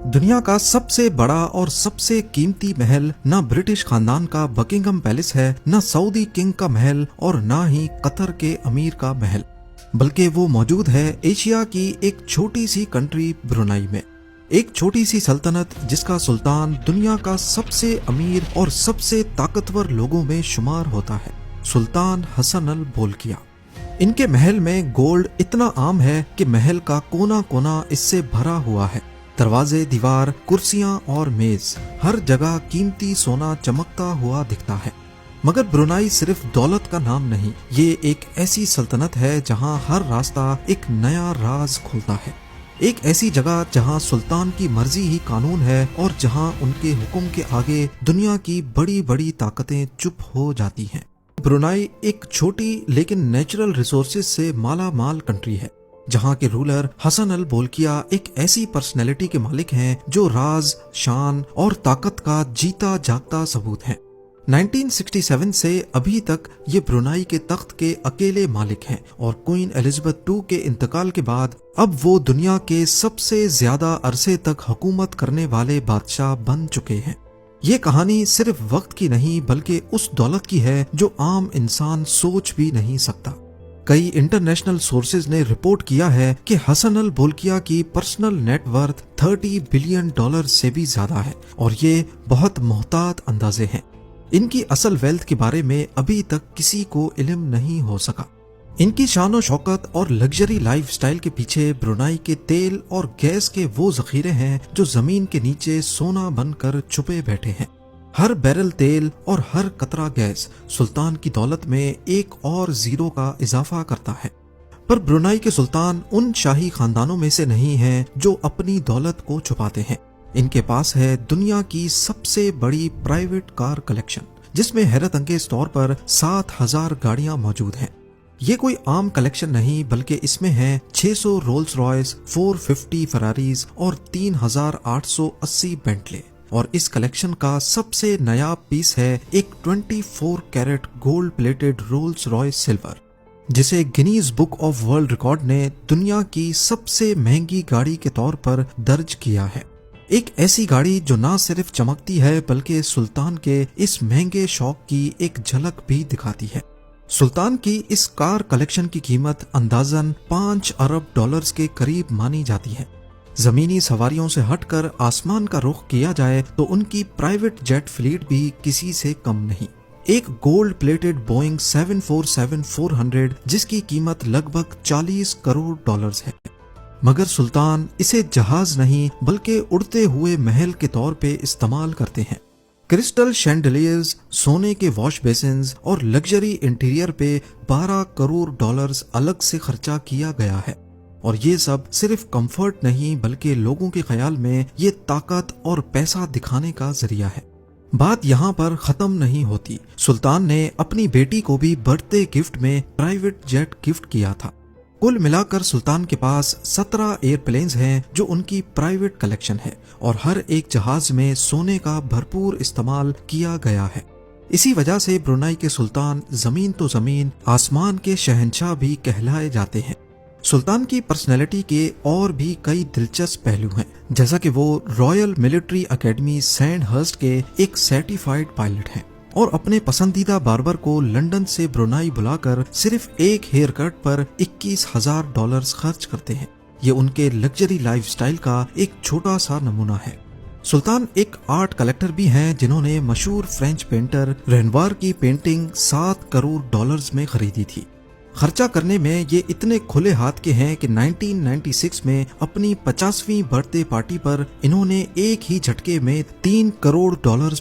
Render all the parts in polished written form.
दुनिया का सबसे बड़ा और सबसे कीमती महल न ब्रिटिश खानदान का बकिंगम पैलेस है, न सऊदी किंग का महल और न ही कतर के अमीर का महल, बल्कि वो मौजूद है एशिया की एक छोटी सी कंट्री ब्रुनाई में। एक छोटी सी सल्तनत जिसका सुल्तान दुनिया का सबसे अमीर और सबसे ताकतवर लोगों में शुमार होता है, सुल्तान हसन अल बोल्किया। इनके महल में गोल्ड इतना आम है कि महल का कोना कोना इससे भरा हुआ है। दरवाजे, दीवार, कुर्सियां और मेज, हर जगह कीमती सोना चमकता हुआ दिखता है। मगर ब्रुनाई सिर्फ दौलत का नाम नहीं, ये एक ऐसी सल्तनत है जहां हर रास्ता एक नया राज खोलता है। एक ऐसी जगह जहां सुल्तान की मर्जी ही कानून है और जहां उनके हुक्म के आगे दुनिया की बड़ी बड़ी ताकतें चुप हो जाती हैं। ब्रुनाई एक छोटी लेकिन नेचुरल रिसोर्सेज से माला माल कंट्री है, जहां के रूलर हसन अल बोल्किया एक ऐसी पर्सनैलिटी के मालिक हैं जो राज, शान और ताकत का जीता जागता सबूत हैं। 1967 से अभी तक ये ब्रुनाई के तख्त के अकेले मालिक हैं और क्वीन एलिजाबेथ II के इंतकाल के बाद अब वो दुनिया के सबसे ज्यादा अरसे तक हुकूमत करने वाले बादशाह बन चुके हैं। ये कहानी सिर्फ वक्त की नहीं बल्कि उस दौलत की है जो आम इंसान सोच भी नहीं सकता। कई इंटरनेशनल सोर्सेज ने रिपोर्ट किया है कि हसन अल बोल्किया की पर्सनल नेटवर्थ $30 बिलियन से भी ज्यादा है और ये बहुत मोहतात अंदाजे हैं। इनकी असल वेल्थ के बारे में अभी तक किसी को इल्म नहीं हो सका। इनकी शान शौकत और लग्जरी लाइफस्टाइल के पीछे ब्रुनाई के तेल और गैस के वो जखीरे हैं जो जमीन के नीचे सोना बनकर छुपे बैठे हैं। हर बैरल तेल और हर कतरा गैस सुल्तान की दौलत में एक और जीरो का इजाफा करता है। पर ब्रुनाई के सुल्तान उन शाही खानदानों में से नहीं हैं जो अपनी दौलत को छुपाते हैं। इनके पास है दुनिया की सबसे बड़ी प्राइवेट कार कलेक्शन, जिसमें हैरत अंगेज तौर पर 7000 गाड़ियां मौजूद हैं। ये कोई आम कलेक्शन नहीं बल्कि इसमें है 600 रोल्स रॉयस, 450 फरारीज और 3880 बेंटले। और इस कलेक्शन का सबसे नया पीस है एक 24 carat gold plated Rolls Royce silver, जिसे Guinness book of world record ने दुनिया की सबसे महंगी गाड़ी के तौर पर दर्ज किया है। एक ऐसी गाड़ी जो ना सिर्फ चमकती है बल्कि सुल्तान के इस महंगे शौक की एक झलक भी दिखाती है। सुल्तान की इस कार कलेक्शन की कीमत अंदाजन $5 अरब के करीब मानी जाती है। जमीनी सवारियों से हटकर आसमान का रुख किया जाए तो उनकी प्राइवेट जेट फ्लीट भी किसी से कम नहीं। एक गोल्ड प्लेटेड बोइंग 747-400 जिसकी कीमत लगभग $40 करोड़ है। मगर सुल्तान इसे जहाज नहीं बल्कि उड़ते हुए महल के तौर पे इस्तेमाल करते हैं। क्रिस्टल शैंडलियर्स, सोने के वॉश बेसिन्स और लग्जरी इंटीरियर पे $12 करोड़ अलग से खर्चा किया गया है। और ये सब सिर्फ कंफर्ट नहीं बल्कि लोगों के ख्याल में ये ताकत और पैसा दिखाने का जरिया है। बात यहाँ पर खत्म नहीं होती। सुल्तान ने अपनी बेटी को भी बर्थडे गिफ्ट में प्राइवेट जेट गिफ्ट किया था। कुल मिलाकर सुल्तान के पास 17 एयरप्लेन्स हैं जो उनकी प्राइवेट कलेक्शन है और हर एक जहाज में सोने का भरपूर इस्तेमाल किया गया है। इसी वजह से ब्रुनाई के सुल्तान जमीन तो जमीन, आसमान के शहंशाह भी कहलाए जाते हैं। सुल्तान की पर्सनैलिटी के और भी कई दिलचस्प पहलू हैं, जैसा कि वो रॉयल मिलिट्री एकेडमी सैंडहर्स्ट के एक सर्टिफाइड पायलट हैं और अपने पसंदीदा बार्बर को लंदन से ब्रुनाई बुलाकर सिर्फ एक हेयर कट पर $21,000 खर्च करते हैं। ये उनके लग्जरी लाइफस्टाइल का एक छोटा सा नमूना है। सुल्तान एक आर्ट कलेक्टर भी हैं जिन्होंने मशहूर फ्रेंच पेंटर रेनवार की पेंटिंग $7 करोड़ में खरीदी थी। खर्चा करने में ये इतने खुले हाथ के हैं कि 1996 में अपनी 50वीं बर्थडे पार्टी पर इन्होंने एक ही झटके में $3 करोड़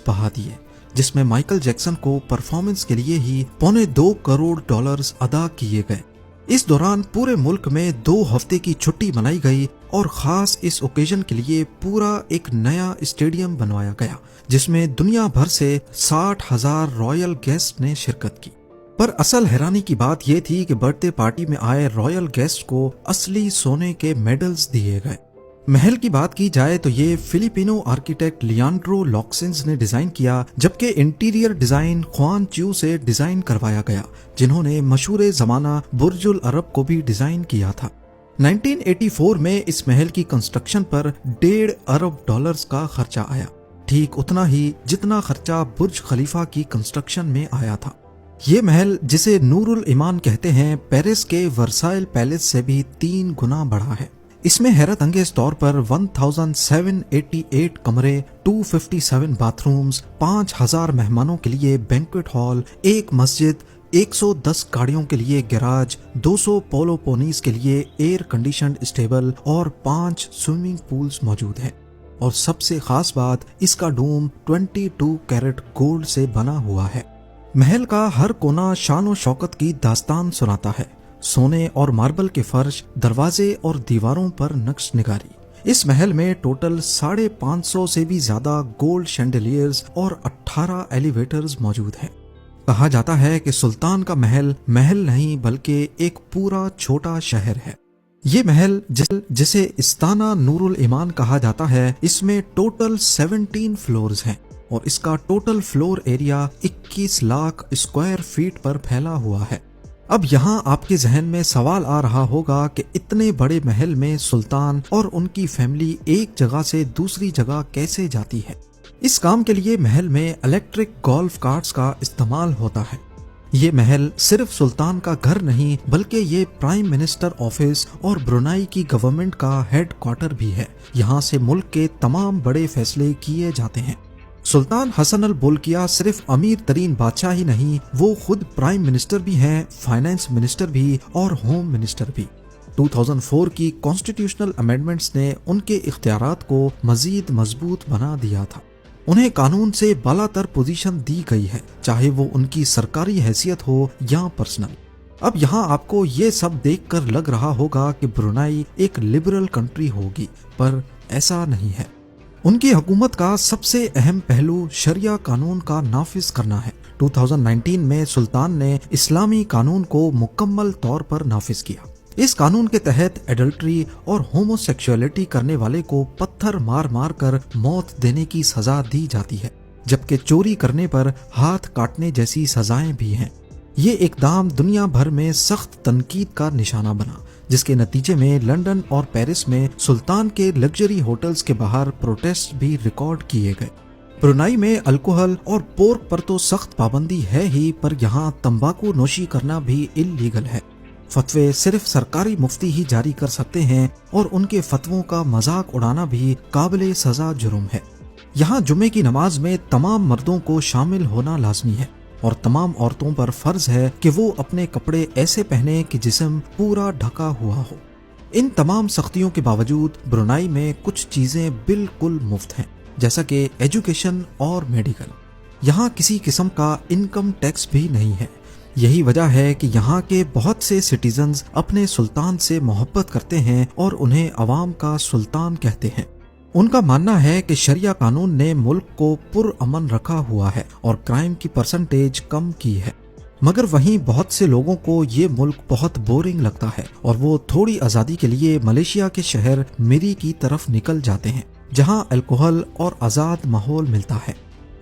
बहा दिए, जिसमें माइकल जैक्सन को परफॉर्मेंस के लिए ही $2.25 करोड़ अदा किए गए। इस दौरान पूरे मुल्क में 2 हफ्ते की छुट्टी मनाई गई और खास इस ओकेजन के लिए पूरा एक नया स्टेडियम बनवाया गया, जिसमें दुनिया भर से 60,000 रॉयल गेस्ट ने शिरकत की। पर असल हैरानी की बात यह थी कि बर्थडे पार्टी में आए रॉयल गेस्ट को असली सोने के मेडल्स दिए गए। महल की बात की जाए तो ये फिलिपिनो आर्किटेक्ट लियांड्रो लॉक्सिन्स ने डिजाइन किया, जबकि इंटीरियर डिजाइन ख्वान च्यू से डिजाइन करवाया गया, जिन्होंने मशहूर जमाना बुर्जुल अरब को भी डिजाइन किया था। 1984 में इस महल की कंस्ट्रक्शन पर $1.5 अरब का खर्चा आया, ठीक उतना ही जितना खर्चा बुर्ज खलीफा की कंस्ट्रक्शन में आया था। ये महल, जिसे नूरुल ईमान कहते हैं, पेरिस के वर्साइल पैलेस से भी 3 गुना बड़ा है। इसमें हैरत अंगेज तौर पर 1788 कमरे, 257 बाथरूम्स, 5000 मेहमानों के लिए बैंक्वेट हॉल, एक मस्जिद, 110 गाड़ियों के लिए गैराज, 200 पोलो पोनीज के लिए एयर कंडीशनड स्टेबल और 5 स्विमिंग पूल्स मौजूद हैं। और सबसे खास बात, इसका डोम 22 कैरेट गोल्ड से बना हुआ है। महल का हर कोना शान और शौकत की दास्तान सुनाता है। सोने और मार्बल के फर्श, दरवाजे और दीवारों पर नक्श निगारी। इस महल में टोटल 550 से भी ज्यादा गोल्ड शैंडलियर्स और 18 एलिवेटर्स मौजूद हैं। कहा जाता है कि सुल्तान का महल महल नहीं बल्कि एक पूरा छोटा शहर है। ये महल जिसे इस्ताना नूरुल ईमान कहा जाता है, इसमें टोटल 17 फ्लोर्स हैं और इसका total floor area 21 lakh square feet पर फैला हुआ है। अब यहाँ आपके जहन में सवाल आ रहा होगा कि इतने बड़े महल में सुल्तान और उनकी फैमिली एक जगह से दूसरी जगह कैसे जाती है। इस काम के लिए महल में इलेक्ट्रिक गोल्फ कार्ट्स का इस्तेमाल होता है। ये महल सिर्फ सुल्तान का घर नहीं बल्कि ये प्राइम मिनिस्टर ऑफिस और ब्रुनाई की गवर्नमेंट का हेड क्वार्टर भी है। यहाँ से मुल्क के तमाम बड़े फैसले किए जाते हैं। सुल्तान हसन अल बोल्किया सिर्फ अमीर तरीन बादशाह ही नहीं, वो खुद प्राइम मिनिस्टर भी हैं, फाइनेंस मिनिस्टर भी और होम मिनिस्टर भी। 2004 की कॉन्स्टिट्यूशनल अमेंडमेंट्स ने उनके इख्तियारात को मजीद मजबूत बना दिया था। उन्हें कानून से बालातर पोजीशन दी गई है, चाहे वो उनकी सरकारी हैसियत हो या पर्सनल। अब यहाँ आपको ये सब देखकर लग रहा होगा कि ब्रुनाई एक लिबरल कंट्री होगी, पर ऐसा नहीं है। उनकी हुकूमत का सबसे अहम पहलू शरिया कानून का नाफिज करना है। 2019 में सुल्तान ने इस्लामी कानून को मुकम्मल तौर पर नाफिज किया। इस कानून के तहत एडल्ट्री और होमोसेक्सुअलिटी करने वाले को पत्थर मार मार कर मौत देने की सजा दी जाती है, जबकि चोरी करने पर हाथ काटने जैसी सजाएं भी हैं। ये इकदाम दुनिया भर में सख्त तनकीद का निशाना बना, जिसके नतीजे में लंदन और पेरिस में सुल्तान के लग्जरी होटल्स के बाहर प्रोटेस्ट भी रिकॉर्ड किए गए। ब्रुनाई में अल्कोहल और पोर्क पर तो सख्त पाबंदी है ही, पर यहाँ तंबाकू नोशी करना भी इल्लीगल है। फतवे सिर्फ सरकारी मुफ्ती ही जारी कर सकते हैं और उनके फतवों का मजाक उड़ाना भी काबिले सजा जुर्म है। यहाँ जुमे की नमाज में तमाम मर्दों को शामिल होना लाजमी है और तमाम औरतों पर फर्ज है कि वो अपने कपड़े ऐसे पहने कि जिस्म पूरा ढका हुआ हो। इन तमाम सख्तियों के बावजूद ब्रुनाई में कुछ चीजें बिल्कुल मुफ्त हैं, जैसा कि एजुकेशन और मेडिकल। यहाँ किसी किस्म का इनकम टैक्स भी नहीं है। यही वजह है कि यहाँ के बहुत से सिटीजन्स अपने सुल्तान से मोहब्बत करते हैं और उन्हें अवाम का सुल्तान कहते हैं। उनका मानना है कि शरिया कानून ने मुल्क को पुरअमन रखा हुआ है और क्राइम की परसेंटेज कम की है। मगर वहीं बहुत से लोगों को ये मुल्क बहुत बोरिंग लगता है और वो थोड़ी आज़ादी के लिए मलेशिया के शहर मिरी की तरफ निकल जाते हैं, जहाँ अल्कोहल और आज़ाद माहौल मिलता है।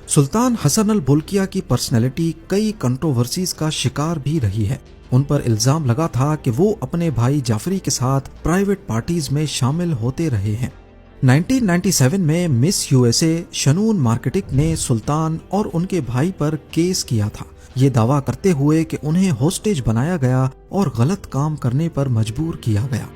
सुल्तान हसन अल बोल्किया की पर्सनैलिटी कई कंट्रोवर्सीज का शिकार भी रही है। उन पर इल्जाम लगा था कि वो अपने भाई जाफरी के साथ प्राइवेट पार्टीज में शामिल होते रहे हैं। 1997 में मिस यूएसए शनून मार्केटिक ने सुल्तान और उनके भाई पर केस किया था, ये दावा करते हुए कि उन्हें होस्टेज बनाया गया और गलत काम करने पर मजबूर किया गया।